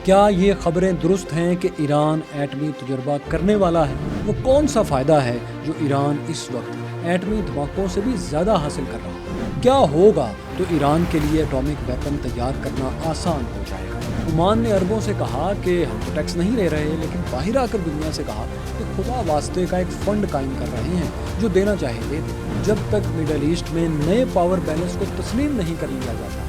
کیا یہ خبریں درست ہیں کہ ایران ایٹمی تجربہ کرنے والا ہے؟ وہ کون سا فائدہ ہے جو ایران اس وقت ایٹمی دھماکوں سے بھی زیادہ حاصل کر رہا ہے؟ کیا ہوگا تو ایران کے لیے ایٹامک ویپن تیار کرنا آسان ہو جائے گا؟ عمان نے عربوں سے کہا کہ ہم تو ٹیکس نہیں لے رہے، لیکن باہر آ کر دنیا سے کہا کہ خدا واسطے کا ایک فنڈ قائم کر رہے ہیں، جو دینا چاہے دے دیں۔ جب تک مڈل ایسٹ میں نئے پاور بیلنس کو تسلیم نہیں کر لیا جاتا،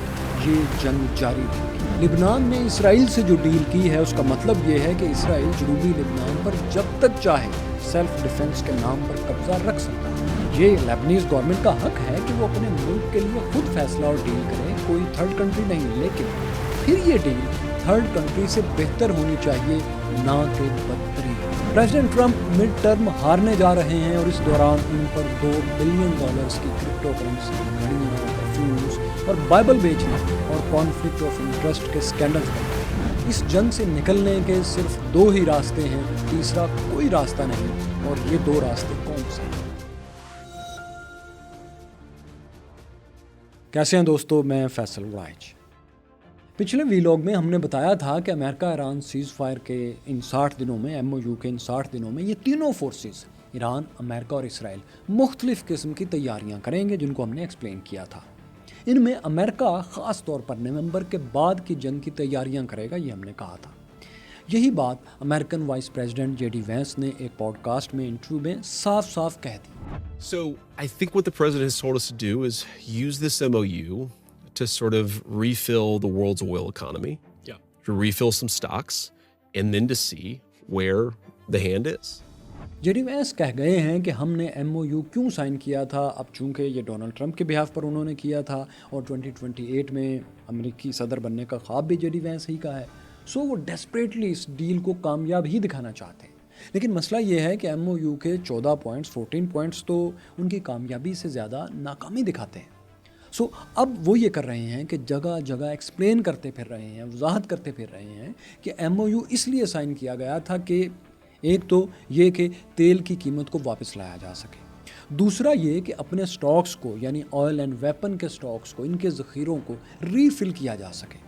یہ جنگ جاری رہے گی۔ لبنان نے اسرائیل سے جو ڈیل کی ہے اس کا مطلب یہ ہے کہ اسرائیل جنوبی لبنان پر جب تک چاہے سیلف ڈیفنس کے نام پر قبضہ رکھ سکتا ہے۔ یہ لیبنیز گورنمنٹ کا حق ہے کہ وہ اپنے ملک کے لیے خود فیصلہ اور ڈیل کرے، کوئی تھرڈ کنٹری نہیں، لیکن پھر یہ ڈیل تھرڈ کنٹری سے بہتر ہونی چاہیے، نہ کہ بدترین۔ پریزیڈنٹ ٹرمپ مڈ ٹرم ہارنے جا رہے ہیں اور اس دوران ان پر $2 بلین کی کرپٹو کرنسی، گھڑیاں، پرفیومز اور بائبل بیچنا اور کانفلکٹ آف انٹرسٹ کے سکینڈلز بنتے۔ اس جنگ سے نکلنے کے صرف 2 ہی راستے ہیں، تیسرا کوئی راستہ نہیں، اور یہ 2 راستے کون سے ہیں؟ کیسے ہیں دوستو، میں فیصل وائچ۔ پچھلے ویلاگ میں ہم نے بتایا تھا کہ امریکہ ایران سیز فائر کے ان 60 دنوں میں، MOU کے ان 60 دنوں میں، یہ تینوں فورسز ایران، امریکہ اور اسرائیل مختلف قسم کی تیاریاں کریں گے، جن کو ہم نے ایکسپلین کیا تھا۔ ان میں امریکہ خاص طور پر نومبر کے بعد کی جنگ کی تیاریاں کرے گا، یہ ہم نے کہا تھا۔ یہی بات American vice president JD Vance نے ایک پوڈ کاسٹ میں انٹرویو میں صاف صاف کہہ دی۔ So I think what the president has told us to do is use this MOU to sort of refill the world's oil economy, to refill some stocks, and then to see where the hand is. JD Vance کہہ گئے ہیں کہ ہم نے MOU کیوں sign کیا تھا، اب چونکہ یہ ڈونلڈ ٹرمپ کے بہاف پر انہوں نے کیا تھا اور 2028 میں امریکی صدر بننے کا خواب بھی JD وینس ہی کا ہے، سو وہ ڈیسپریٹلی اس ڈیل کو کامیاب ہی دکھانا چاہتے ہیں۔ لیکن مسئلہ یہ ہے کہ MOU کے 14 پوائنٹس، 14 پوائنٹس تو ان کی کامیابی سے زیادہ ناکامی دکھاتے ہیں۔ سو اب وہ یہ کر رہے ہیں کہ جگہ جگہ ایکسپلین کرتے پھر رہے ہیں، وضاحت کرتے پھر رہے ہیں کہ MOU اس لیے سائن کیا گیا تھا کہ ایک تو یہ کہ تیل کی قیمت کو واپس لایا جا سکے، دوسرا یہ کہ اپنے سٹاکس کو، یعنی آئل اینڈ ویپن کے سٹاکس کو، ان کے ذخیروں کو ریفل کیا جا سکے۔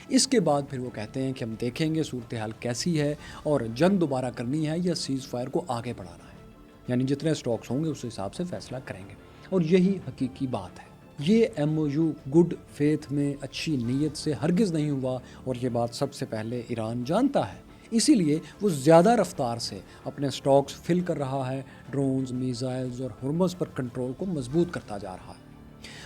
اس کے بعد پھر وہ کہتے ہیں کہ ہم دیکھیں گے صورتحال کیسی ہے اور جنگ دوبارہ کرنی ہے یا سیز فائر کو آگے بڑھانا ہے، یعنی جتنے سٹاکس ہوں گے اس حساب سے فیصلہ کریں گے، اور یہی حقیقی بات ہے۔ یہ MOU گڈ فیتھ میں، اچھی نیت سے ہرگز نہیں ہوا، اور یہ بات سب سے پہلے ایران جانتا ہے، اسی لیے وہ زیادہ رفتار سے اپنے سٹاکس فل کر رہا ہے، ڈرونز، میزائلز اور ہرمز پر کنٹرول کو مضبوط کرتا جا رہا ہے۔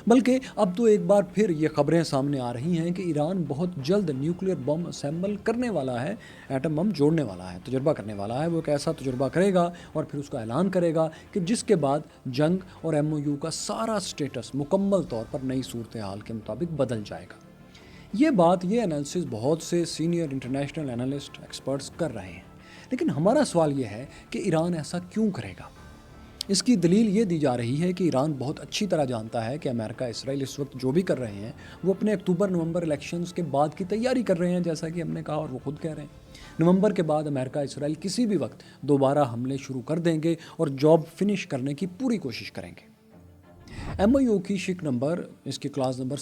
بلکہ اب تو ایک بار پھر یہ خبریں سامنے آ رہی ہیں کہ ایران بہت جلد نیوکلیر بم اسمبل کرنے والا ہے، ایٹم بم جوڑنے والا ہے، تجربہ کرنے والا ہے۔ وہ ایک ایسا تجربہ کرے گا اور پھر اس کا اعلان کرے گا کہ جس کے بعد جنگ اور MOU کا سارا سٹیٹس مکمل طور پر نئی صورتحال کے مطابق بدل جائے گا۔ یہ انالیسس بہت سے سینئر انٹرنیشنل انالسٹ، ایکسپرٹس کر رہے ہیں، لیکن ہمارا سوال یہ ہے کہ ایران ایسا کیوں کرے گا؟ اس کی دلیل یہ دی جا رہی ہے کہ ایران بہت اچھی طرح جانتا ہے کہ امریکہ، اسرائیل اس وقت جو بھی کر رہے ہیں وہ اپنے اکتوبر-نومبر الیکشنز کے بعد کی تیاری کر رہے ہیں، جیسا کہ ہم نے کہا اور وہ خود کہہ رہے ہیں۔ نومبر کے بعد امریکہ، اسرائیل کسی بھی وقت دوبارہ حملے شروع کر دیں گے اور جاب فنش کرنے کی پوری کوشش کریں گے۔ MOU کی شک نمبر، اس کی کلاس نمبر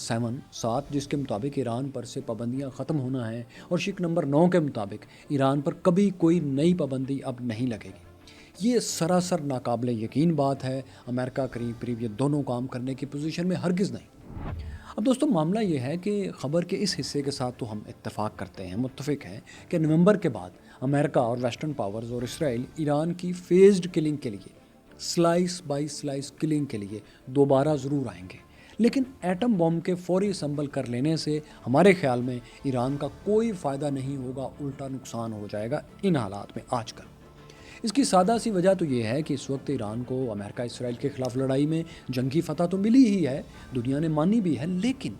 7 جس کے مطابق ایران پر سے پابندیاں ختم ہونا ہے، اور شک نمبر 9 کے مطابق ایران پر کبھی کوئی نئی پابندی اب نہیں لگے گی۔ یہ سراسر ناقابل یقین بات ہے۔ امریکہ قریب یہ دونوں کام کرنے کی پوزیشن میں ہرگز نہیں۔ اب دوستو، معاملہ یہ ہے کہ خبر کے اس حصے کے ساتھ تو ہم اتفاق کرتے ہیں، متفق ہیں کہ نومبر کے بعد امریکہ اور ویسٹرن پاورز اور اسرائیل ایران کی فیزڈ کلنگ کے لیے، سلائس بائی سلائس کلنگ کے لیے دوبارہ ضرور آئیں گے، لیکن ایٹم بم کے فوری اسمبل کر لینے سے ہمارے خیال میں ایران کا کوئی فائدہ نہیں ہوگا، الٹا نقصان ہو جائے گا ان حالات میں آج کل۔ اس کی سادہ سی وجہ تو یہ ہے کہ اس وقت ایران کو امریکہ اسرائیل کے خلاف لڑائی میں جنگی فتح تو ملی ہی ہے، دنیا نے مانی بھی ہے، لیکن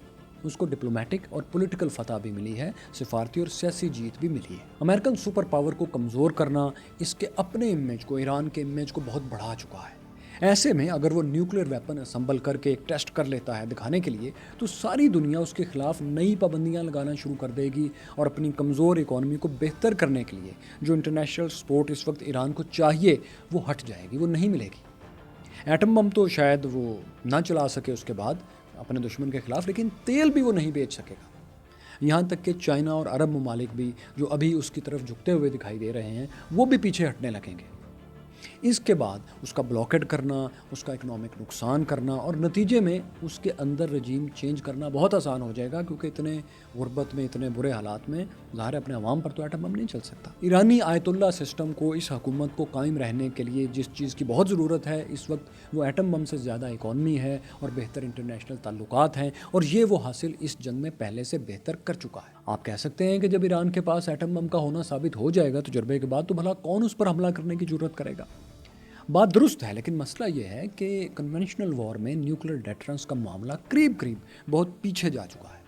اس کو ڈپلومیٹک اور پولیٹیکل فتح بھی ملی ہے، سفارتی اور سیاسی جیت بھی ملی ہے۔ امریکن سپر پاور کو کمزور کرنا اس کے اپنے امیج کو، ایران کے امیج کو بہت بڑھا چکا ہے۔ ایسے میں اگر وہ نیوکلیر ویپن اسمبل کر کے ایک ٹیسٹ کر لیتا ہے دکھانے کے لیے، تو ساری دنیا اس کے خلاف نئی پابندیاں لگانا شروع کر دے گی، اور اپنی کمزور اکانومی کو بہتر کرنے کے لیے جو انٹرنیشنل سپورٹ اس وقت ایران کو چاہیے وہ ہٹ جائے گی، وہ نہیں ملے گی۔ ایٹم بم تو شاید وہ نہ چلا سکے اس کے بعد اپنے دشمن کے خلاف، لیکن تیل بھی وہ نہیں بیچ سکے گا۔ यहाँ तक कि चाइना और अरब ममालिक भी जो अभी उसकी तरफ झुकते हुए दिखाई दे रहे हैं वो भी पीछे हटने लगेंगे। इसके बाद उसका ब्लॉकेट करना, उसका इकोनॉमिक नुकसान करना और नतीजे में उसके अंदर रजीम चेंज करना बहुत आसान हो जाएगा, क्योंकि इतने गुर्बत में, इतने बुरे हालात में ज़ाहिर है अपने अवाम पर तो एटम बम नहीं चल सकता। ईरानी आयतुल्ला सिस्टम को, इस हुकूमत को कायम रहने के लिए जिस चीज़ की बहुत ज़रूरत है इस वक्त, वो एटम बम से ज़्यादा इकॉनमी है और बेहतर इंटरनेशनल ताल्लुकात हैं, और ये वो हासिल इस जंग में पहले से बेहतर कर चुका है। आप कह सकते हैं कि जब ईरान के पास एटम बम का होना साबित हो जाएगा तजुर्बे के बाद, तो भला कौन उस पर हमला करने की ज़रूरत करेगा। बात दुरुस्त है, लेकिन मसला ये है कि कन्वेंशनल वॉर में न्यूक्लियर डेटरेंस का मामला करीब करीब बहुत पीछे जा चुका है।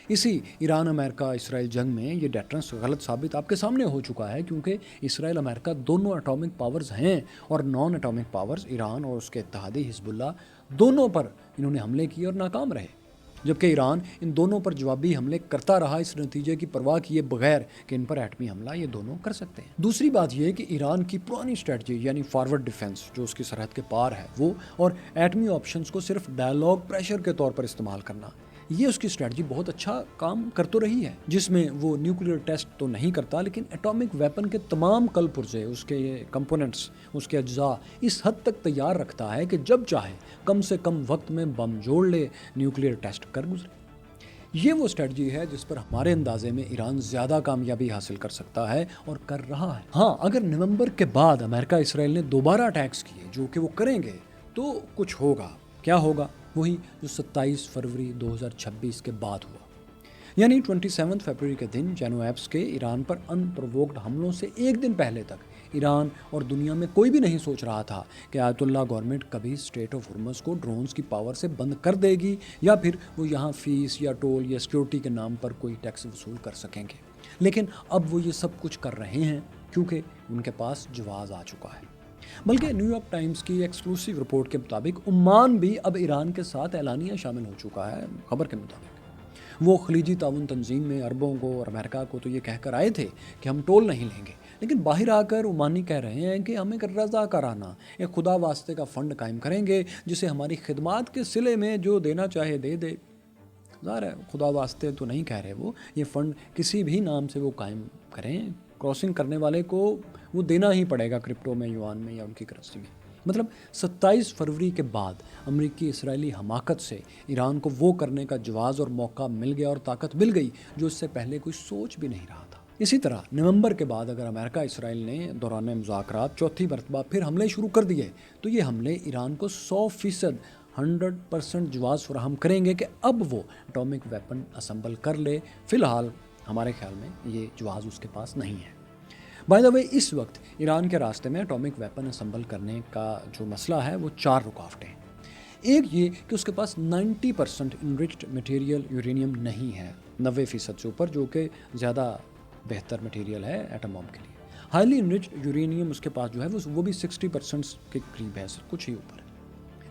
इसी ईरान अमेरिका इसराइल जंग में ये डेटरेंस गलत साबित आपके सामने हो चुका है, क्योंकि इसराइल अमेरिका दोनों एटॉमिक पावर्स हैं और नॉन एटॉमिक पावर्स ईरान और उसके इत्तेहादी हिजबुल्लाह दोनों पर इन्होंने हमले किए और नाकाम रहे, जबकि ईरान इन दोनों पर जवाबी हमले करता रहा, इस नतीजे की परवाह किए बगैर कि इन पर एटमी हमला ये दोनों कर सकते हैं। दूसरी बात यह है कि ईरान की पुरानी स्ट्रेटजी यानी फॉरवर्ड डिफेंस जो उसकी सरहद के पार है वो, और एटमी ऑप्शंस को सिर्फ डायलॉग प्रेशर के तौर पर इस्तेमाल करना, ये उसकी स्ट्रेटजी बहुत अच्छा काम कर तो रही है, जिसमें वो न्यूक्लियर टेस्ट तो नहीं करता लेकिन एटॉमिक वेपन के तमाम कल पुर्जे, उसके कंपोनेंट्स, उसके अज्जा इस हद तक तैयार रखता है कि जब चाहे कम से कम वक्त में बम जोड़ ले, न्यूक्लियर टेस्ट कर गुजरे। ये वो स्ट्रेटजी है जिस पर हमारे अंदाजे में ईरान ज़्यादा कामयाबी हासिल कर सकता है और कर रहा है। हाँ, अगर नवंबर के बाद अमेरिका इसराइल ने दोबारा अटैक्स किए, जो कि वो करेंगे, तो कुछ होगा। क्या होगा? वही जो 27 फरवरी 2026 के बाद हुआ, यानी 27 फरवरी के दिन जेनोएब्स के ईरान पर अनप्रोवोक्ड हमलों से एक दिन पहले तक ईरान और दुनिया में कोई भी नहीं सोच रहा था कि आयतुल्लाह गवर्नमेंट कभी स्ट्रेट ऑफ हुर्मुज़ को ड्रोन्स की पावर से बंद कर देगी या फिर वो यहाँ फीस या टोल या सिक्योरिटी के नाम पर कोई टैक्स वसूल कर सकेंगे। लेकिन अब वो ये सब कुछ कर रहे हैं क्योंकि उनके पास जवाब आ चुका है। बल्कि न्यूयॉर्क टाइम्स की एक्सक्लूसिव रिपोर्ट के मुताबिक ओमान भी अब ईरान के साथ एलानिया शामिल हो चुका है। खबर के मुताबिक वो खलीजी ताउन तंजीम में अरबों को और अमेरिका को तो ये कहकर आए थे कि हम टोल नहीं लेंगे, लेकिन बाहर आकर ओमानी कह रहे हैं कि हम एक रज़ाकाराना, एक खुदा वास्ते का फ़ंड कायम करेंगे जिसे हमारी खिदमात के सिले में जो देना चाहे दे दे। ज़ाहिर है खुदा वास्ते तो नहीं कह रहे वो, ये फ़ंड किसी भी नाम से वो कायम करें, क्रॉसिंग करने वाले को वो देना ही पड़ेगा क्रिप्टो में, युआन में या उनकी करेंसी में। मतलब 27 फरवरी के बाद अमरीकी इसराइली हमाकत से ईरान को वो करने का जवाज़ और मौका मिल गया और ताकत मिल गई जो इससे पहले कोई सोच भी नहीं रहा था। इसी तरह नवंबर के बाद अगर अमेरिका इसराइल ने दौरान मुज़ाकरात चौथी मरतबा फिर हमले शुरू कर दिए, तो ये हमले ईरान को 100% 100% जवाज़ फराहम करेंगे कि अब वो एटॉमिक वेपन असम्बल कर ले। फ़िलहाल हमारे ख्याल में ये जवाज़ उसके पास नहीं है। बाय द वे, इस वक्त ईरान के रास्ते में एटॉमिक वेपन असम्बल करने का जो मसला है वो 4 रुकावटें हैं। एक ये कि उसके पास 90% इनरिच्ड मटेरियल यूरेनियम नहीं है, 90% से ऊपर, जो कि ज़्यादा बेहतर मटेरियल है एटम बम के लिए। हाईली इनरिच्ड यूरेनियम उसके पास जो है वो भी 60% के करीब है, कुछ ही ऊपर,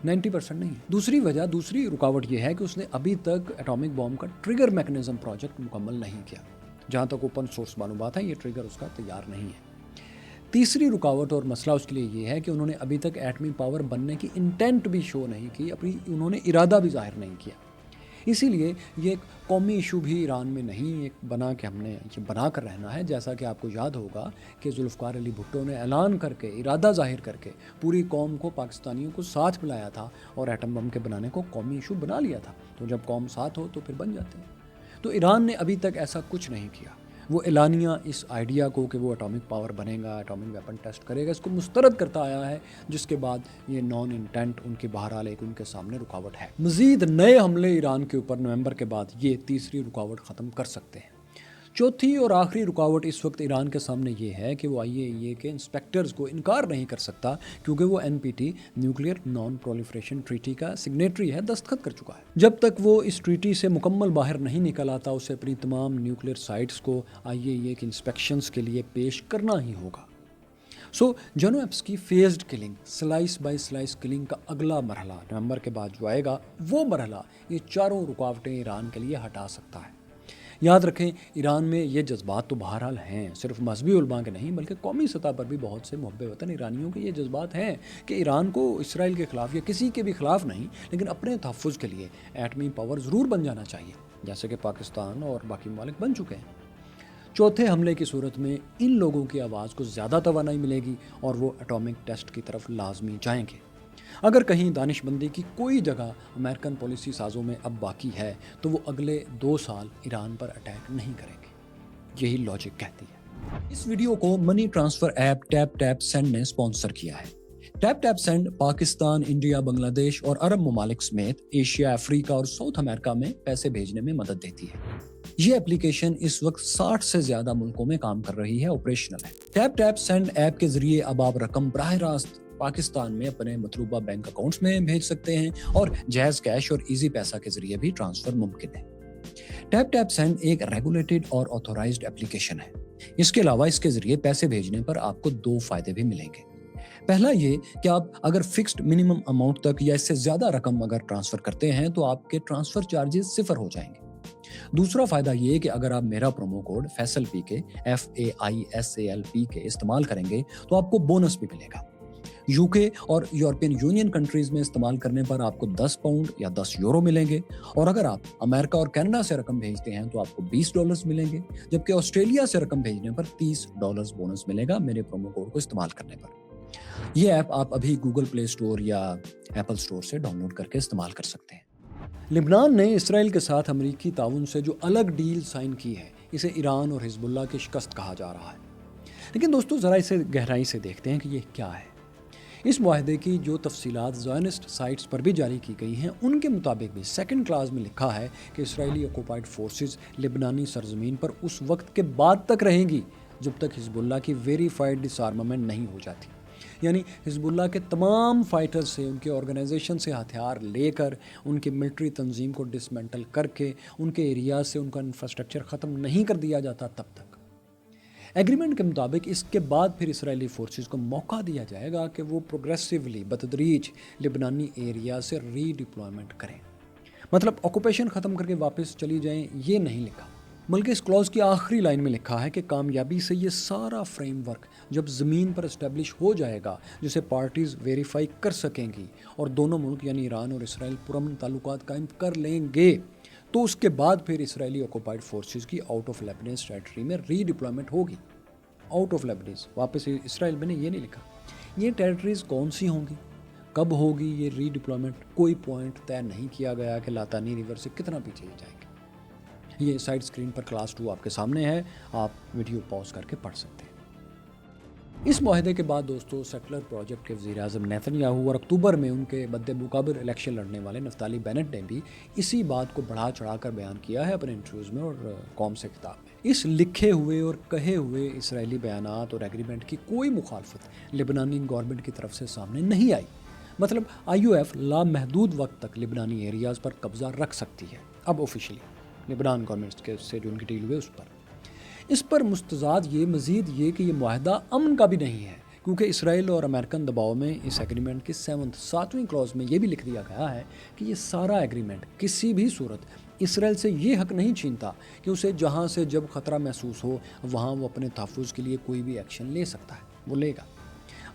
90% नहीं। दूसरी रुकावट ये है कि उसने अभी तक एटॉमिक बॉम्ब का ट्रिगर मैकेनिज्म प्रोजेक्ट मुकम्मल नहीं किया। जहाँ तक ओपन सोर्स मालूमात है, ये ट्रिगर उसका तैयार नहीं है। तीसरी रुकावट और मसला उसके लिए ये है कि उन्होंने अभी तक एटमी पावर बनने की इंटेंट भी शो नहीं की, अपनी उन्होंने इरादा भी जाहिर नहीं किया। इसीलिए ये एक कौमी इशू भी ईरान में नहीं एक बना के हमने ये बना कर रहना है। जैसा कि आपको याद होगा कि जुल्फ़िकार अली भुट्टो ने ऐलान करके, इरादा जाहिर करके पूरी कौम को, पाकिस्तानियों को साथ मिलाया था और एटम बम के बनाने को कौमी इशू बना लिया था। तो जब कौम साथ हो तो फिर बन जाते हैं। तो ईरान ने अभी तक ऐसा कुछ नहीं किया। वो एलानिया इस आइडिया को कि वो एटॉमिक पावर बनेगा, एटॉमिक वेपन टेस्ट करेगा, इसको मुस्तरद करता आया है, जिसके बाद ये नॉन इंटेंट उनके बहरहाल एक उनके सामने रुकावट है। मज़ीद नए हमले ईरान के ऊपर नवंबर के बाद ये तीसरी रुकावट ख़त्म कर सकते हैं। चौथी और आखिरी रुकावट इस वक्त ईरान के सामने ये है कि वो IAEA के इंस्पेक्टर्स को इनकार नहीं कर सकता, क्योंकि वो NPT nuclear non proliferation treaty का सिग्नेटरी है, दस्तखत कर चुका है। जब तक वो इस ट्रीटी से मुकम्मल बाहर नहीं निकल आता, उसे अपनी तमाम न्यूक्लियर साइट्स को IAEA के इंस्पेक्शंस के लिए पेश करना ही होगा। सो जेनोएब्स की phased killing, slice by slice killing का अगला मरहला नवंबर के बाद जो आएगा, वो मरहला ये चारों रुकावटें ईरान के लिए हटा सकता है। याद रखें, ईरान में ये जज्बात तो बहरहाल हैं, सिर्फ मजहबी उलमा के नहीं बल्कि कौमी सतह पर भी बहुत से मुहब्बे वतन ईरानियों के ये जज्बात हैं कि ईरान को इसराइल के ख़िलाफ़ या किसी के भी ख़िलाफ़ नहीं, लेकिन अपने तहफ़्फ़ुज़ के लिए एटमी पावर ज़रूर बन जाना चाहिए, जैसे कि पाकिस्तान और बाकी ममालिक बन चुके हैं। चौथे हमले की सूरत में इन लोगों की आवाज़ को ज़्यादा तवानाई मिलेगी और वो एटॉमिक टेस्ट की तरफ लाजमी जाएंगे। अगर कहीं दानिशमंदी की कोई जगह अमेरिकन पॉलिसी साजों में अब बाकी है तो वो अगले 2 साल ईरान पर अटैक नहीं करेंगे, यही लॉजिक कहती है। इस वीडियो को money transfer app tap tap send ने स्पॉन्सर किया है। Tap tap send Pakistan, India, Bangladesh और अरब ममालिक समेत एशिया, अफ्रीका और साउथ अमेरिका में पैसे भेजने में मदद देती है। ये एप्लीकेशन इस वक्त 60 से ज्यादा मुल्कों में काम कर रही है, ऑपरेशनल है। टैप टैप सेंड ऐप के जरिए अब आप रकम बराह रास्त पाकिस्तान में अपने मतलूबा बैंक अकाउंट्स में भेज सकते हैं और जैज़ कैश और इजी पैसा के जरिए भी ट्रांसफर मुमकिन है। टैप टैप सेंड एक रेगुलेटेड और ऑथोराइज्ड एप्लीकेशन है। इसके अलावा इसके जरिए पैसे भेजने पर आपको 2 फायदे भी मिलेंगे। पहला ये कि आप अगर फिक्स्ड मिनिमम अमाउंट तक या इससे ज्यादा रकम अगर ट्रांसफर करते हैं तो आपके ट्रांसफर चार्जेस 0 हो जाएंगे। दूसरा फायदा ये कि अगर आप मेरा promo code Faisal PK FAISALPK इस्तेमाल करेंगे तो आपको बोनस भी मिलेगा। यूके और यूरोपियन यूनियन कंट्रीज में इस्तेमाल करने पर आपको 10 पाउंड या 10 यूरो मिलेंगे, और अगर आप अमेरिका और कनाडा से रकम भेजते हैं तो आपको $20 मिलेंगे, जबकि ऑस्ट्रेलिया से रकम भेजने पर $30 बोनस मिलेगा मेरे प्रोमो कोड को इस्तेमाल करने पर। यह ऐप आप अभी गूगल प्ले स्टोर या एप्पल स्टोर से डाउनलोड करके इस्तेमाल कर सकते हैं। लिबनान ने इसराइल के साथ अमरीकी ताउन से जो अलग डील साइन की है, इसे ईरान और हिजबुल्लाह की शिकस्त कहा जा रहा है। लेकिन दोस्तों, ज़रा इसे गहराई से देखते हैं कि ये क्या है। इस मुआहदे की जो तफसीलात ज़ायनिस्ट साइट्स पर भी जारी की गई हैं, उनके मुताबिक भी सेकंड क्लास में लिखा है कि इसराइली ऑक्युपाइड फोर्सेस लिबनानी सरजमीन पर उस वक्त के बाद तक रहेंगी जब तक हिजबुल्लाह की वेरीफाइड डिसआर्मामेंट नहीं हो जाती। यानी हिजबुल्लाह के तमाम फाइटर्स से, उनके ऑर्गेनाइजेशन से हथियार लेकर, उनकी मिलिट्री तंजीम को डिसमेंटल करके उनके एरिया से उनका इंफ्रास्ट्रक्चर ख़त्म नहीं कर दिया जाता तब तक। एग्रीमेंट के मुताबिक इसके बाद फिर इसराइली फोर्सेस को मौका दिया जाएगा कि वो प्रोग्रेसिवली बतदरीज लिबनानी एरिया से रीडिप्लॉयमेंट करें। मतलब ऑक्यूपेशन ख़त्म करके वापस चली जाएं, ये नहीं लिखा, बल्कि इस क्लॉज की आखिरी लाइन में लिखा है कि कामयाबी से ये सारा फ्रेमवर्क जब ज़मीन पर इस्टेब्लिश हो जाएगा, जिसे पार्टीज़ वेरीफाई कर सकेंगी और दोनों मुल्क यानी ईरान और इसराइल पुरअमन ताल्लुकात कायम कर लेंगे, तो उसके बाद फिर इसराइली ऑक्युपाइड फोर्सेस की आउट ऑफ लेबनीज टेरिटरी में रीडिप्लॉयमेंट होगी। आउट ऑफ लेबनीज, वापस इसराइल में ये नहीं लिखा। ये टेरिटरीज़ कौन सी होंगी, कब होगी ये रीडिप्लॉयमेंट, कोई पॉइंट तय नहीं किया गया कि लातानी रिवर से कितना पीछे जाएंगे। ये साइड स्क्रीन पर क्लास 2 आपके सामने है, आप वीडियो पॉज करके पढ़ सकते हैं। इस मुआहदे के बाद दोस्तों, सेटलर प्रोजेक्ट के वज़ीर आज़म नेतन्याहू और अक्टूबर में उनके बद्दे मुकाबिल इलेक्शन लड़ने वाले नफ्ताली बेनेट ने भी इसी बात को बढ़ा चढ़ा कर बयान किया है अपने इंटरव्यूज़ में और कौम से खिताब में। इस लिखे हुए और कहे हुए इसराइली बयानात और एग्रीमेंट की कोई मुखालफत लिबनानी गवर्नमेंट की तरफ से सामने नहीं आई। मतलब IUF लामहदूद वक्त तक लिबनानी एरियाज़ पर कब्ज़ा रख सकती है, अब ऑफिशियली लिबनान गवर्नमेंट के से जो उनकी डील हुए उस पर। इस पर मुस्तज़ाद ये मज़ीद ये कि ये मुआहदा अमन का भी नहीं है, क्योंकि इसराइल और अमेरिकन दबाव में इस एग्रीमेंट की 7वीं क्लॉज में ये भी लिख दिया गया है कि ये सारा एग्रीमेंट किसी भी सूरत इसराइल से ये हक नहीं छीनता कि उसे जहाँ से जब ख़तरा महसूस हो वहाँ वो अपने तहफ़्फ़ुज़ के लिए कोई भी एक्शन ले सकता है, वो लेगा।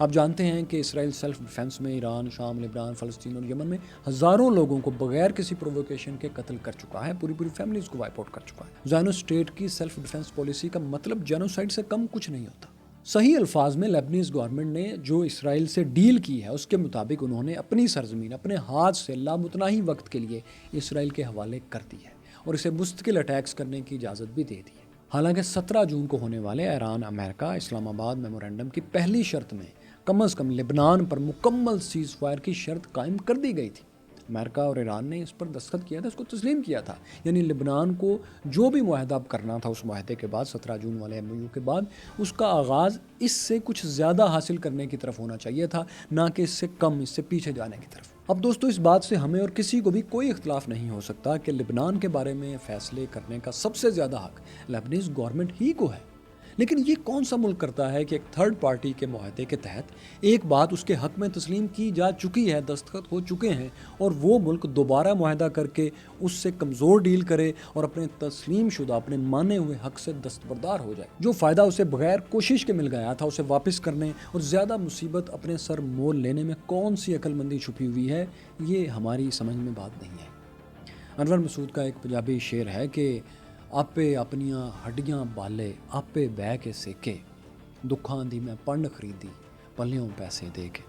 आप जानते हैं कि इसराइल सेल्फ डिफेंस में ईरान, शाम, लिबनान, फ़लस्तीन और यमन में हज़ारों लोगों को बगैर किसी प्रोवोकेशन के कत्ल कर चुका है, पूरी फैमिलीज़ को वाइप आउट कर चुका है। ज़ायनिस्ट स्टेट की सेल्फ डिफेंस पॉलिसी का मतलब जेनोसाइड से कम कुछ नहीं होता। सही अल्फाज में लेबनीज़ गवर्नमेंट ने जो इसराइल से डील की है उसके मुताबिक उन्होंने अपनी सरजमीन अपने हाथ से लामुतनाही वक्त के लिए इसराइल के हवाले कर दी है और इसे मुस्तकिल अटैक्स करने की इजाज़त भी दे दी है। हालांकि 17 जून को होने वाले ईरान अमेरिका इस्लामाबाद मेमोरेंडम की पहली शर्त में कम अज़ कम लिबनान पर मुकम्मल सीज़ फायर की शर्त कायम कर दी गई थी। अमेरिका और ईरान ने इस पर दस्तखत किया था, इसको तस्लीम किया था। यानी लिबनान को जो भी मुआहदा करना था उस मुआहदे के बाद, 17 जून वाले MOU के बाद, उसका आगाज़ इससे कुछ ज़्यादा हासिल करने की तरफ होना चाहिए था, ना कि इससे कम, इससे पीछे जाने की तरफ। अब दोस्तों, इस बात से हमें और किसी को भी कोई इख्तलाफ नहीं हो सकता कि लिबनान के बारे में फ़ैसले करने का सबसे ज़्यादा हक लेबनीज़ गवर्नमेंट ही को है। لیکن یہ کون سا ملک کرتا ہے کہ ایک تھرڈ پارٹی کے معاہدے کے تحت ایک بات اس کے حق میں تسلیم کی جا چکی ہے، دستخط ہو چکے ہیں، اور وہ ملک دوبارہ معاہدہ کر کے اس سے کمزور ڈیل کرے اور اپنے تسلیم شدہ، اپنے مانے ہوئے حق سے دستبردار ہو جائے؟ جو فائدہ اسے بغیر کوشش کے مل گیا تھا اسے واپس کرنے اور زیادہ مصیبت اپنے سر مول لینے میں کون سی عقل مندی چھپی ہوئی ہے؟ یہ ہماری سمجھ میں بات نہیں ہے۔ انور مسعود کا ایک پنجابی شعر ہے کہ आपे अपनियां हड्डियां बाले आपे बह के सेके दुखां दी मैं पंड खरीदी पल्यों पैसे दे के।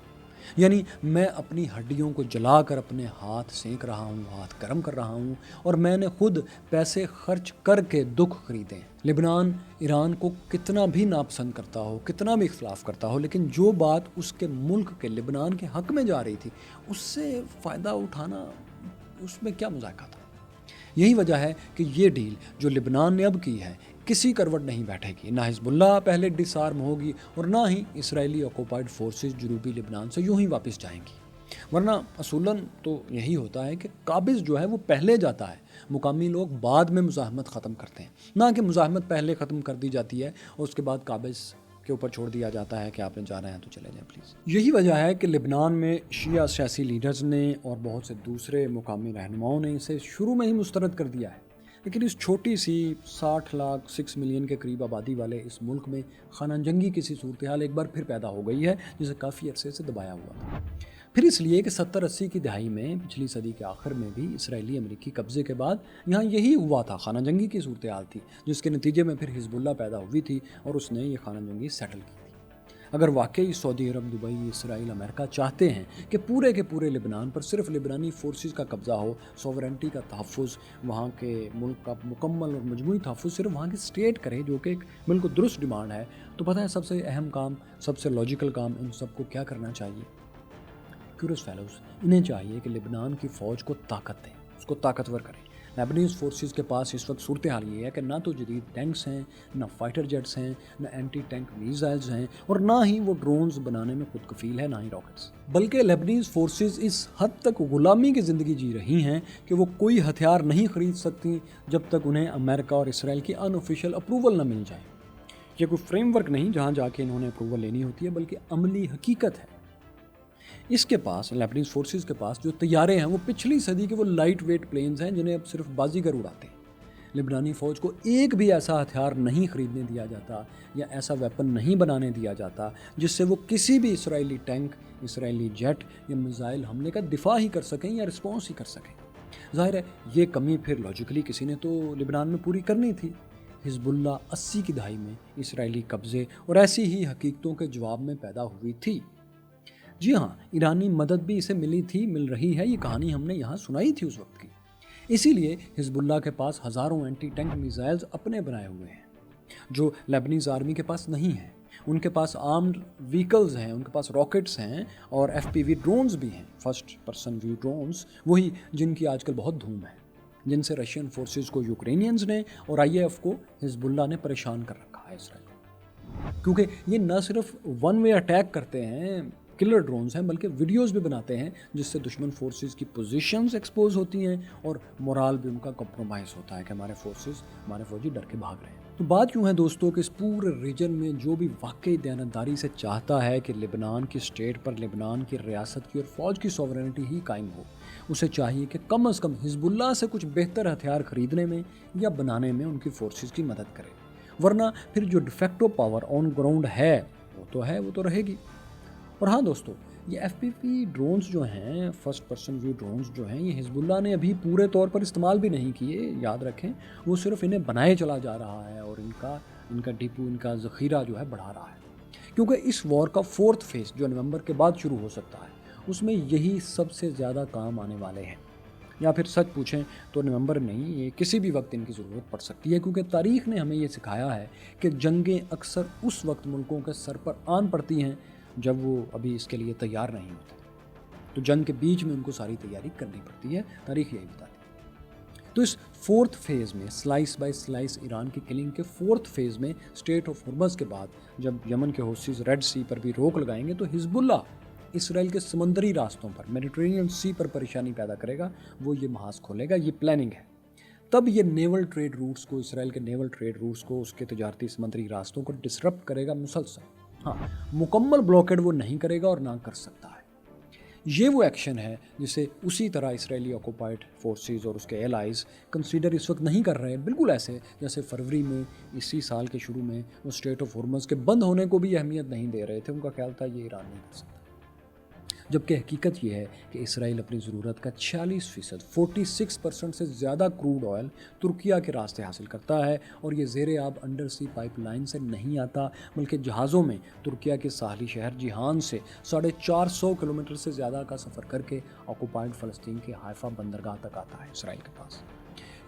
यानी मैं अपनी हड्डियों को जला कर अपने हाथ सेक रहा हूँ, हाथ गर्म कर रहा हूँ, और मैंने खुद पैसे खर्च करके दुख खरीदे। लेबनान ईरान को कितना भी नापसंद करता हो, कितना भी इख्तलाफ करता हो, लेकिन जो बात उसके मुल्क के लेबनान के हक़ में जा रही थी उससे फ़ायदा उठाना, उसमें क्या मज़ाक़ा था। यही वजह है कि ये डील जो लेबनान ने अब की है किसी करवट नहीं बैठेगी। ना हिजबुल्लाह पहले डिसआर्म होगी और ना ही इसराइली ऑक्युपाइड फोर्सेस जनूबी लेबनान से यूं ही वापस जाएंगी। वरना असूलन तो यही होता है कि काबिज़ जो है वो पहले जाता है, मुकामी लोग बाद में मुज़ाहमत ख़त्म करते हैं, ना कि मुज़ाहमत पहले ख़त्म कर दी जाती है और उसके बाद काबिज़ के ऊपर छोड़ दिया जाता है कि आपने जाना है तो चले जाएं प्लीज़। यही वजह है कि लेबनान में शिया सियासी लीडर्स ने और बहुत से दूसरे मुकामी रहनुमाओं ने इसे शुरू में ही मुस्तरद कर दिया है। लेकिन इस छोटी सी 60 लाख 6 मिलियन के करीब आबादी वाले इस मुल्क में खाना जंगी की सी सूरत हाल एक बार फिर पैदा हो गई है, जिसे काफ़ी अरसे से दबाया हुआ था। फिर इसलिए कि 70-80 की दहाई में पिछली सदी के आखिर में भी इसराइली अमरीकी कब्ज़े के बाद यहाँ यही हुआ था, खाना जंगी की सूरत हाल थी, जिसके नतीजे में फिर हिजबुल्लाह पैदा हुई थी और उसने ये खाना जंगी सेटल की थी। अगर वाकई सऊदी अरब, दुबई, इसराइल, अमेरिका चाहते हैं कि पूरे के पूरे लेबनान पर सिर्फ लेबनानी फोर्सेस का कब्ज़ा हो, सॉवरेंटी का तहफ़्फ़ुज़, वहाँ के मुल्क का मुकम्मल और मजमूई तहफ़्फ़ुज़ सिर्फ वहाँ की स्टेट करे, जो कि एक बिल्कुल दुरुस्त डिमांड है, तो पता है सबसे अहम काम, सबसे लॉजिकल काम इन सबको क्या करना चाहिए? क्यूरियस फेलोज़, इन्हें चाहिए कि लेबनान की फ़ौज को ताकत दें, उसको ताकतवर करें। लेबनीज़ फोर्सेस के पास इस वक्त सूरत हाल ये है कि ना तो जदीद टैंक्स हैं, ना फाइटर जेट्स हैं, ना एंटी टैंक मिसाइल्स हैं, और ना ही वो ड्रोन्स बनाने में खुद कफील है, ना ही रॉकेट्स। बल्कि लेबनीज़ फोर्सेस इस हद तक ग़ुलामी की ज़िंदगी जी रही हैं कि वो कोई हथियार नहीं ख़रीद सकती जब तक उन्हें अमेरिका और इसराइल की अनऑफिशियल अप्रूवल ना मिल जाए। ये कोई फ्रेमवर्क नहीं जहाँ जाके इन्होंने अप्रूवल लेनी होती है, बल्कि अमली हकीकत है। इसके पास, लेबनीज़ फोर्सेस के पास जो तैयारे हैं वो पिछली सदी के वो लाइट वेट प्लेन्स हैं जिन्हें अब सिर्फ बाजीगर उड़ाते हैं। लेबनानी फ़ौज को एक भी ऐसा हथियार नहीं ख़रीदने दिया जाता या ऐसा वेपन नहीं बनाने दिया जाता जिससे वो किसी भी इसराइली टैंक, इसराइली जेट या मिसाइल हमले का दिफा ही कर सकें या रिस्पॉन्स ही कर सकें। ज़ाहिर है ये कमी फिर लॉजिकली किसी ने तो लेबनान में पूरी करनी थी। हिजबुल्लाह 80 की दहाई में इसराइली कब्ज़े और ऐसी ही हकीकतों के जवाब में पैदा हुई थी। जी हाँ, ईरानी मदद भी इसे मिल रही है, ये कहानी हमने यहाँ सुनाई थी उस वक्त की। इसीलिए हिजबुल्लाह के पास हज़ारों एंटी टैंक मिसाइल्स अपने बनाए हुए हैं जो लेबनीज़ आर्मी के पास नहीं हैं। उनके पास आर्म्ड व्हीकल्स हैं, उनके पास रॉकेट्स हैं और FPV ड्रोन्स भी हैं, फर्स्ट पर्सन व्यू ड्रोन्स, वही जिनकी आजकल बहुत धूम है, जिनसे रशियन फोर्सेस को यूक्रेनियंस ने और IAF को हिजबुल्लाह ने परेशान कर रखा है इसराइल को। क्योंकि ये न सिर्फ वन वे अटैक करते हैं, किलर ड्रोन्स हैं, बल्कि वीडियोस भी बनाते हैं जिससे दुश्मन फोर्सेस की पोजीशंस एक्सपोज होती हैं और मोराल भी उनका कॉम्प्रोमाइज़ होता है कि हमारे फोर्सेस, हमारे फौजी डर के भाग रहे हैं। तो बात यूँ है दोस्तों कि इस पूरे रीजन में जो भी वाकई दयानतदारी से चाहता है कि लेबनान की स्टेट पर, लेबनान की रियासत की और फ़ौज की सॉवरेनिटी ही कायम हो, उसे चाहिए कि कम से कम हिजबुल्लाह से कुछ बेहतर हथियार ख़रीदने में या बनाने में उनकी फोर्सेस की मदद करे। वरना फिर जो डिफेक्टो पावर ऑन ग्राउंड है वो तो रहेगी। और हाँ दोस्तों, ये FPV ड्रोन्स जो हैं, फर्स्ट पर्सन व्यू ड्रोन्स जो हैं, ये हिजबुल्लाह ने अभी पूरे तौर पर इस्तेमाल भी नहीं किए, याद रखें। वो सिर्फ इन्हें बनाए चला जा रहा है और इनका डिपो, इनका ज़ख़ीरा जो है बढ़ा रहा है। क्योंकि इस वॉर का 4th फेज़ जो नवंबर के बाद शुरू हो सकता है, उसमें यही सबसे ज़्यादा काम आने वाले हैं। या फिर सच पूछें तो नवंबर नहीं, ये किसी भी वक्त इनकी ज़रूरत पड़ सकती है, क्योंकि तारीख़ ने हमें ये सिखाया है कि जंगें अक्सर उस वक्त मुल्कों के सर पर आन पड़ती हैं जब वो अभी इसके लिए तैयार नहीं होते। तो जंग के बीच में उनको सारी तैयारी करनी पड़ती है, तारीख़ यही बताती है। तो इस 4th फेज़ में, स्लाइस बाय स्लाइस ईरान की किलिंग के 4th फेज़ में, स्टेट ऑफ हुर्मज़ के बाद जब यमन के हौसीज़ रेड सी पर भी रोक लगाएंगे तो हिजबुल्लाह इसराइल के समुंदरी रास्तों पर, मेडिटेरेनियन सी पर परेशानी पैदा करेगा, वो ये महाज खोलेगा, ये प्लानिंग है। तब ये नेवल ट्रेड रूट्स को, इसराइल के नेवल ट्रेड रूट्स को, उसके तजारती समुद्री रास्तों को डिसरप्ट करेगा मुसलसल। हाँ, मुकम्मल ब्लॉकेड वो नहीं करेगा और ना कर सकता है। ये वो एक्शन है जिसे उसी तरह इसराइली ऑक्युपाइड फोर्सेस और उसके एलाइज कंसीडर इस वक्त नहीं कर रहे हैं, बिल्कुल ऐसे जैसे फरवरी में इसी साल के शुरू में वो स्ट्रेट ऑफ हॉर्मज़ के बंद होने को भी अहमियत नहीं दे रहे थे। उनका ख्याल था ये ईरान नहीं कर सकता, जबकि हकीकत ये है कि इसराइल अपनी ज़रूरत का 40%, 46% से ज़्यादा क्रूड ऑयल तुर्किया के रास्ते हासिल करता है, और ये ज़ेरे आब अंडर सी पाइपलाइन से नहीं आता, बल्कि जहाज़ों में तुर्किया के साहली शहर जिहान से 450 किलोमीटर से ज़्यादा का सफ़र करके ऑक्युपाइड फ़लस्तीन के हाइफा बंदरगाह तक आता है इसराइल के पास।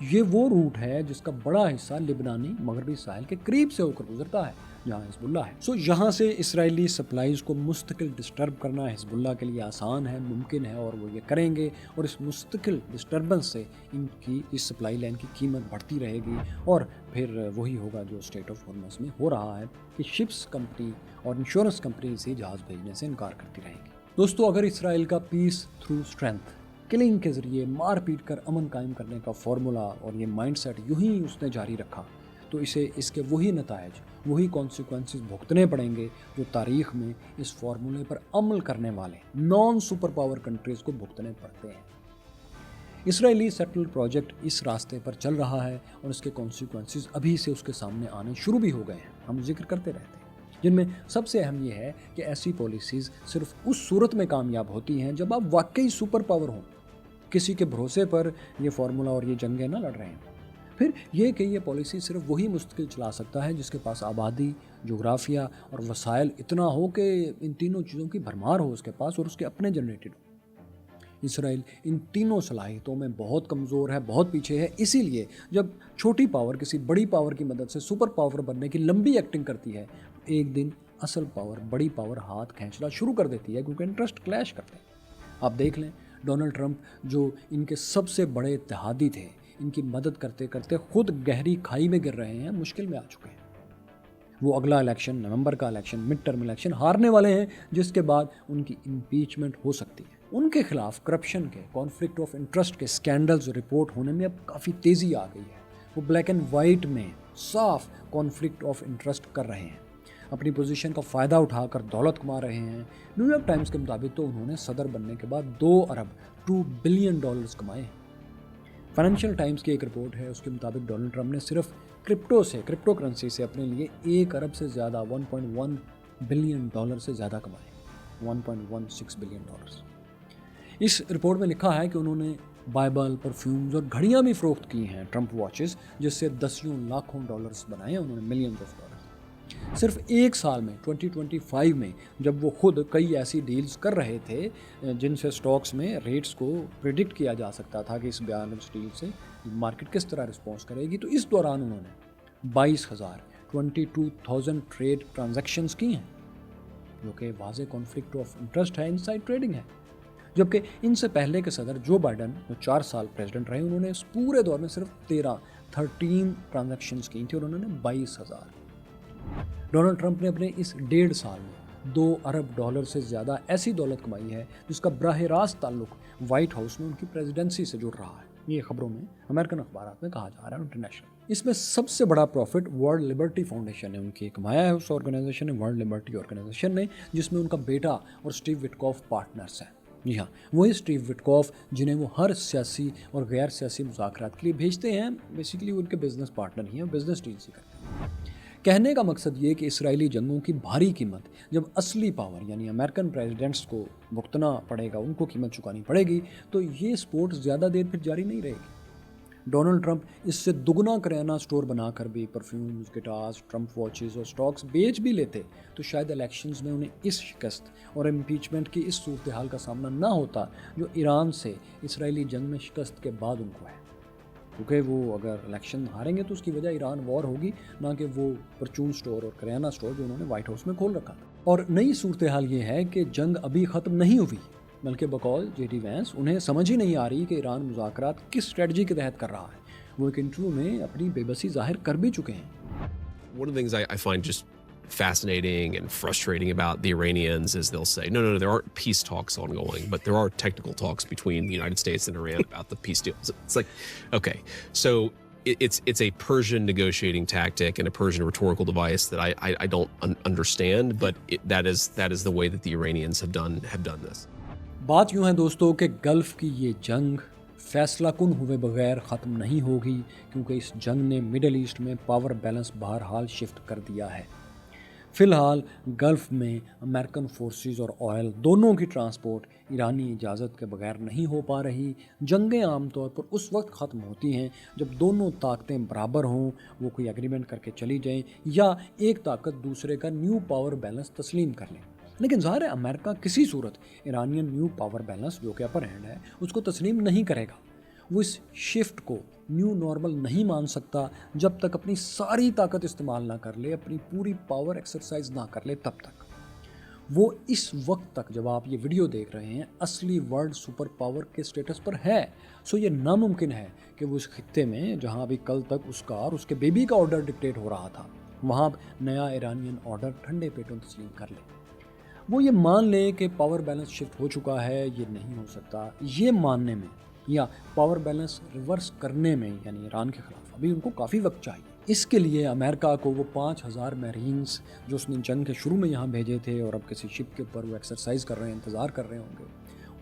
ये वो रूट है जिसका बड़ा हिस्सा लिबनानी मगरबी साहिल के करीब से होकर गुजरता है, जहाँ हिजबुल्लाह है। सो यहाँ से इसराइली सप्लाईज़ को मुस्तकिल डिस्टर्ब करना हिजबुल्लाह के लिए आसान है, मुमकिन है, और वो ये करेंगे, और इस मुस्तकिल डिस्टर्बेंस से इनकी इस सप्लाई लाइन की कीमत बढ़ती रहेगी, और फिर वही होगा जो स्ट्रेट ऑफ हॉर्मज़ में हो रहा है कि शिप्स कंपनी और इंश्योरेंस कंपनी से जहाज़ भेजने से इनकार करती रहेंगी। दोस्तों, अगर इसराइल का पीस थ्रू स्ट्रेंथ, किलिंग के ज़रिए मार पीट कर अमन कायम करने का फॉर्मूला और ये माइंडसेट यूं ही उसने जारी रखा, तो इसे इसके वही नतायज, वही कॉन्सिक्वेंसेस भुगतने पड़ेंगे जो तारीख़ में इस फार्मूले पर अमल करने वाले नॉन सुपर पावर कंट्रीज़ को भुगतने पड़ते हैं। इसराइली सेटल प्रोजेक्ट इस रास्ते पर चल रहा है, और इसके कॉन्सिक्वेंसेस अभी से उसके सामने आने शुरू भी हो गए हैं, हम जिक्र करते रहते हैं, जिनमें सबसे अहम यह है कि ऐसी पॉलिसीज़ सिर्फ उस सूरत में कामयाब होती हैं जब आप वाकई सुपर पावर हों, किसी के भरोसे पर ये फार्मूला और ये जंगें ना लड़ रहे हैं। फिर ये कि ये पॉलिसी सिर्फ वही मुस्तकिल चला सकता है जिसके पास आबादी, जोग्राफिया और वसाइल इतना हो कि इन तीनों चीज़ों की भरमार हो उसके पास, और उसके अपने जनरेटेड हो। इसराइल इन तीनों सलाहियतों में बहुत कमज़ोर है, बहुत पीछे है। इसीलिए जब छोटी पावर किसी बड़ी पावर की मदद से सुपर पावर बनने की लंबी एक्टिंग करती है, एक दिन असल पावर, बड़ी पावर हाथ खींचना शुरू कर देती है, क्योंकि इंटरेस्ट क्लैश करते हैं। आप देख लें, डोनाल्ड ट्रंप जो इनके सबसे बड़े इत्तेहादी थे, इनकी मदद करते करते खुद गहरी खाई में गिर रहे हैं, मुश्किल में आ चुके हैं। वो अगला इलेक्शन, नवंबर का इलेक्शन, मिड टर्म इलेक्शन हारने वाले हैं, जिसके बाद उनकी इम्पीचमेंट हो सकती है। उनके खिलाफ करप्शन के, कॉन्फ्लिक्ट ऑफ इंटरेस्ट के स्कैंडल्स रिपोर्ट होने में अब काफ़ी तेज़ी आ गई है। वो ब्लैक एंड वाइट में साफ कॉन्फ्लिक्ट ऑफ इंटरेस्ट कर रहे हैं, अपनी पोजीशन का फ़ायदा उठाकर दौलत कमा रहे हैं। न्यूयॉर्क टाइम्स के मुताबिक तो उन्होंने सदर बनने के बाद 2 अरब $2 बिलियन कमाए। फाइनेंशियल टाइम्स की एक रिपोर्ट है, उसके मुताबिक डोनाल्ड ट्रंप ने सिर्फ क्रिप्टो करेंसी से अपने लिए 1 अरब से ज़्यादा $1.1 बिलियन से ज़्यादा कमाए, $1.16 बिलियन। इस रिपोर्ट में लिखा है कि उन्होंने बाइबल, परफ्यूम्स और घड़ियाँ भी फ़रोख्त की हैं, ट्रंप वॉचेस, जिससे दसियों लाखों डॉलर्स बनाए उन्होंने, मिलियंस ऑफ डॉलर। सिर्फ एक साल में 2025 में जब वो खुद कई ऐसी डील्स कर रहे थे जिनसे स्टॉक्स में रेट्स को प्रिडिक्ट किया जा सकता था कि इस बैलेंस डील से मार्केट किस तरह रिस्पॉन्स करेगी, तो इस दौरान उन्होंने 22,000 ट्रेड ट्रांजैक्शंस की हैं, जो कि वाज़े कॉन्फ्लिक्ट ऑफ इंटरेस्ट है, इनसाइड ट्रेडिंग है। जबकि इनसे पहले के सदर जो बाइडन, जो 4 साल प्रेसिडेंट रहे, उन्होंने इस पूरे दौर में सिर्फ 13 ट्रांजैक्शंस की थी, और उन्होंने 22,000। डोनाल्ड ट्रंप ने अपने इस 1.5 साल में $2 अरब से ज़्यादा ऐसी दौलत कमाई है जिसका बराह रास्त ताल्लुक वाइट हाउस में उनकी प्रेसिडेंसी से जुड़ रहा है। ये खबरों में, अमेरिकन अखबारात में कहा जा रहा है, इंटरनेशनल। इसमें सबसे बड़ा प्रॉफिट वर्ल्ड लिबर्टी फाउंडेशन ने उनकी कमाया है, उस ऑर्गेनाइजेशन ने, वर्ल्ड लिबर्टी ऑर्गेनाइजेशन ने, जिसमें उनका बेटा और स्टीव विटकॉफ पार्टनर्स हैं। जी हाँ, वही स्टीव विटकॉफ जिन्हें वो हर सियासी और गैर सियासी मुज़ाकरात के लिए भेजते हैं। बेसिकली उनके बिजनेस पार्टनर ही हैं, बिजनेस डील्स ही करते हैं। कहने का मकसद ये कि इसराइली जंगों की भारी कीमत जब असली पावर यानी अमेरिकन प्रेसिडेंट्स को भुगतना पड़ेगा, उनको कीमत चुकानी पड़ेगी, तो ये स्पोर्ट ज़्यादा देर फिर जारी नहीं रहेगी। डोनाल्ड ट्रंप इससे दुगना करियाना स्टोर बनाकर भी परफ्यूम्स, गिटार्स, ट्रंप वॉचेस और स्टॉक्स बेच भी लेते, तो शायद इलेक्शंस में उन्हें इस शिकस्त और इम्पीचमेंट की इस सूरत हाल का सामना ना होता जो ईरान से इसराइली जंग में शिकस्त के बाद उनको है। क्योंकि वो अगर इलेक्शन हारेंगे तो उसकी वजह ईरान वॉर होगी, ना कि वो परचून स्टोर और करियाना स्टोर जो उन्होंने व्हाइट हाउस में खोल रखा था। और नई सूरत हाल ये है कि जंग अभी ख़त्म नहीं हुई, बल्कि बकौल JD वैंस उन्हें समझ ही नहीं आ रही कि ईरान मुज़ाकरात किस स्ट्रेटजी के तहत कर रहा है। वो एक इंटरव्यू में अपनी बेबसी जाहिर कर भी चुके हैं। One of the things I find just fascinating and frustrating about the Iranians is they'll say, no, there aren't peace talks ongoing, but there are technical talks between the United States and Iran about the peace deals. It's like, okay, so it's a Persian negotiating tactic and a Persian rhetorical device that I don't understand, but that is the way that the Iranians have done this. बात यूं है दोस्तों कि gulf की ये जंग फैसला कुन हुए बगैर ख़त्म नहीं होगी, क्योंकि इस जंग ने मिडल ईस्ट में पावर बैलेंस बहरहाल शिफ्ट कर दिया है। फ़िलहाल गल्फ़ में अमेरिकन फोर्सेस और ऑयल दोनों की ट्रांसपोर्ट ईरानी इजाज़त के बगैर नहीं हो पा रही। जंगें आमतौर पर उस वक्त ख़त्म होती हैं जब दोनों ताकतें बराबर हों, वो कोई एग्रीमेंट करके चली जाएं या एक ताकत दूसरे का न्यू पावर बैलेंस तस्लीम कर लें। लेकिन ज़ाहिर है अमेरिका किसी सूरत ईरानियन न्यू पावर बैलेंस जो कि अपर हैंड है उसको तस्लीम नहीं करेगा। वो इस शिफ्ट को न्यू नॉर्मल नहीं मान सकता जब तक अपनी सारी ताकत इस्तेमाल ना कर ले, अपनी पूरी पावर एक्सरसाइज ना कर ले तब तक। वो इस वक्त तक जब आप ये वीडियो देख रहे हैं असली वर्ल्ड सुपर पावर के स्टेटस पर है। सो ये नामुमकिन है कि वो इस खित्ते में जहाँ अभी कल तक उसका और उसके बेबी का ऑर्डर डिक्टेट हो रहा था, वहाँ नया ईरानियन ऑर्डर ठंडे पेटों तस्लीम कर ले। वो ये मान ले कि पावर बैलेंस शिफ्ट हो चुका है, ये नहीं हो सकता। ये मानने में या पावर बैलेंस रिवर्स करने में यानी ईरान के खिलाफ अभी उनको काफ़ी वक्त चाहिए। इसके लिए अमेरिका को वो 5000 मैरीन्स जो उसने जंग के शुरू में यहाँ भेजे थे और अब किसी शिप के ऊपर वो एक्सरसाइज कर रहे हैं, इंतज़ार कर रहे होंगे,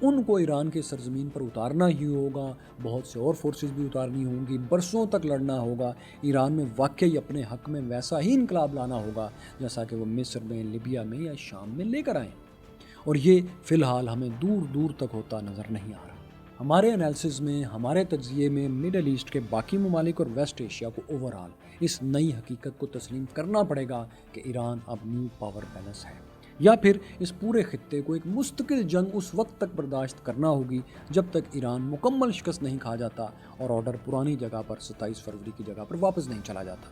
उनको ईरान के सरजमीन पर उतारना ही होगा। बहुत से और फोर्सेस भी उतारनी होंगी, बरसों तक लड़ना होगा। ईरान में वाकई अपने हक में वैसा ही इनकलाब लाना होगा जैसा कि वो मिस्र में, लिबिया में या शाम में लेकर आए। और ये फ़िलहाल हमें दूर दूर तक होता नज़र नहीं आ रहा। हमारे एनालिसिस में, हमारे तज्ज़िये में मिडल ईस्ट के बाकी ममालिक और वेस्ट एशिया को ओवरऑल इस नई हकीकत को तस्लीम करना पड़ेगा कि ईरान अब न्यू पावर बैलेंस है, या फिर इस पूरे खित्ते को एक मुस्तकिल जंग उस वक्त तक बर्दाश्त करना होगी जब तक ईरान मुकम्मल शिकस्त नहीं खा जाता और ऑर्डर पुरानी जगह पर 27 फरवरी की जगह पर वापस नहीं चला जाता।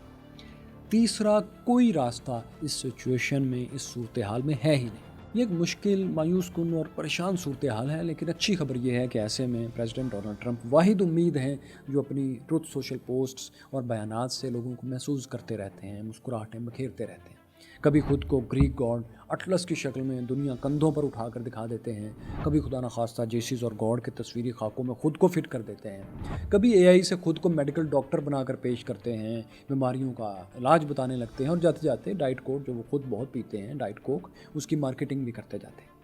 तीसरा कोई रास्ता इस सिचुएशन में, इस सूरत हाल में है ही नहीं। ये एक मुश्किल, मायूस कुन और परेशान सूरत हाल है, लेकिन अच्छी खबर ये है कि ऐसे में प्रेसिडेंट डोनाल्ड ट्रंप वाहिद उम्मीद हैं जो अपनी ट्रुथ सोशल पोस्ट्स और बयानात से लोगों को महसूस करते रहते हैं, मुस्कुराहटें बखेरते रहते हैं। कभी खुद को ग्रीक गॉड अटलस की शक्ल में दुनिया कंधों पर उठाकर दिखा देते हैं, कभी खुदा न खास्ता जेसिस और गॉड के तस्वीरी खाकों में खुद को फिट कर देते हैं, कभी एआई से खुद को मेडिकल डॉक्टर बनाकर पेश करते हैं, बीमारियों का इलाज बताने लगते हैं और जाते जाते डाइट कोक जो वो खुद बहुत पीते हैं, डाइट कोक, उसकी मार्केटिंग भी करते जाते हैं।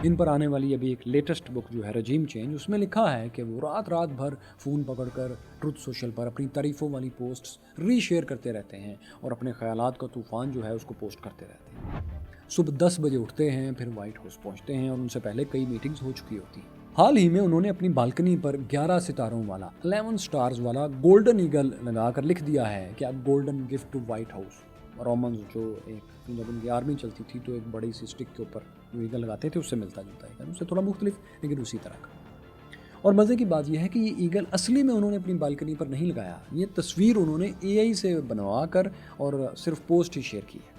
इन पर आने वाली अभी एक लेटेस्ट बुक जो है रजीम चेंज, उसमें लिखा है कि वो रात भर फ़ोन पकड़कर ट्रुथ सोशल पर अपनी तारीफ़ों वाली पोस्ट्स रीशेयर करते रहते हैं और अपने ख़यालात का तूफ़ान जो है उसको पोस्ट करते रहते हैं। सुबह 10 बजे उठते हैं, फिर वाइट हाउस पहुंचते हैं और उनसे पहले कई मीटिंग्स हो चुकी होती हैं। हाल ही में उन्होंने अपनी बालकनी पर 11 सितारों वाला 11 स्टार्स वाला गोल्डन ईगल लगाकर लिख दिया है कि golden gift to White House. रोमन्स जो एक जब उनकी आर्मी चलती थी तो एक बड़ी सी स्टिक के ऊपर जो ईगल लगाते थे उससे मिलता जुलता ईगल, उससे थोड़ा मुख्तलिफ लेकिन उसी तरह का। और मज़े की बात यह है कि ये ईगल असली में उन्होंने अपनी बालकनी पर नहीं लगाया, ये तस्वीर उन्होंने एआई से बनवा कर और सिर्फ पोस्ट ही शेयर की है।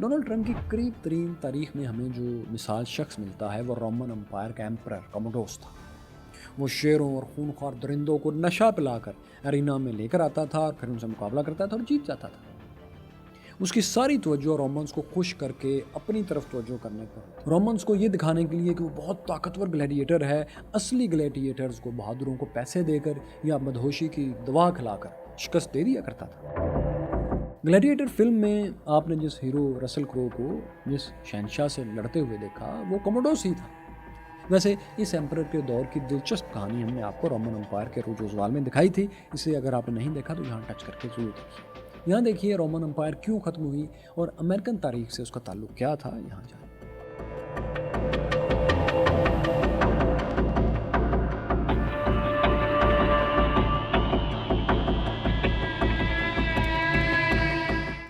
डोनाल्ड ट्रंप की करीब तरीन तारीख में हमें जो मिसाल शख्स मिलता है वो रोमन एम्पायर का एम्परर कमोडोस था। वो शेरों और खूनख्वार दरिंदों को नशा पिलाकर अरीना में लेकर आता था और फिर उनसे मुकाबला करता था और जीत जाता था। उसकी सारी तवज्जो रोमन्स को खुश करके अपनी तरफ तवज्जो करने पर, रोमन्स को ये दिखाने के लिए कि वो बहुत ताकतवर ग्लैडिएटर है, असली ग्लैडिएटर्स को बहादुरों को पैसे देकर या मदहोशी की दवा खिलाकर शिकस्त दे दिया करता था। ग्लैडिएटर फिल्म में आपने जिस हीरो रसल क्रो को जिस शहनशाह से लड़ते हुए देखा वो कमोडोस ही था। वैसे इस एम्परर के दौर की दिलचस्प कहानी हमने आपको रोमन एम्पायर के रूजोजवाल में दिखाई थी, इसे अगर आपने नहीं देखा तो यहाँ टच करके जरूर देखिए। यहाँ देखिए रोमन एम्पायर क्यों ख़त्म हुई और अमेरिकन तारीख से उसका ताल्लुक़ क्या था, यहाँ जाए।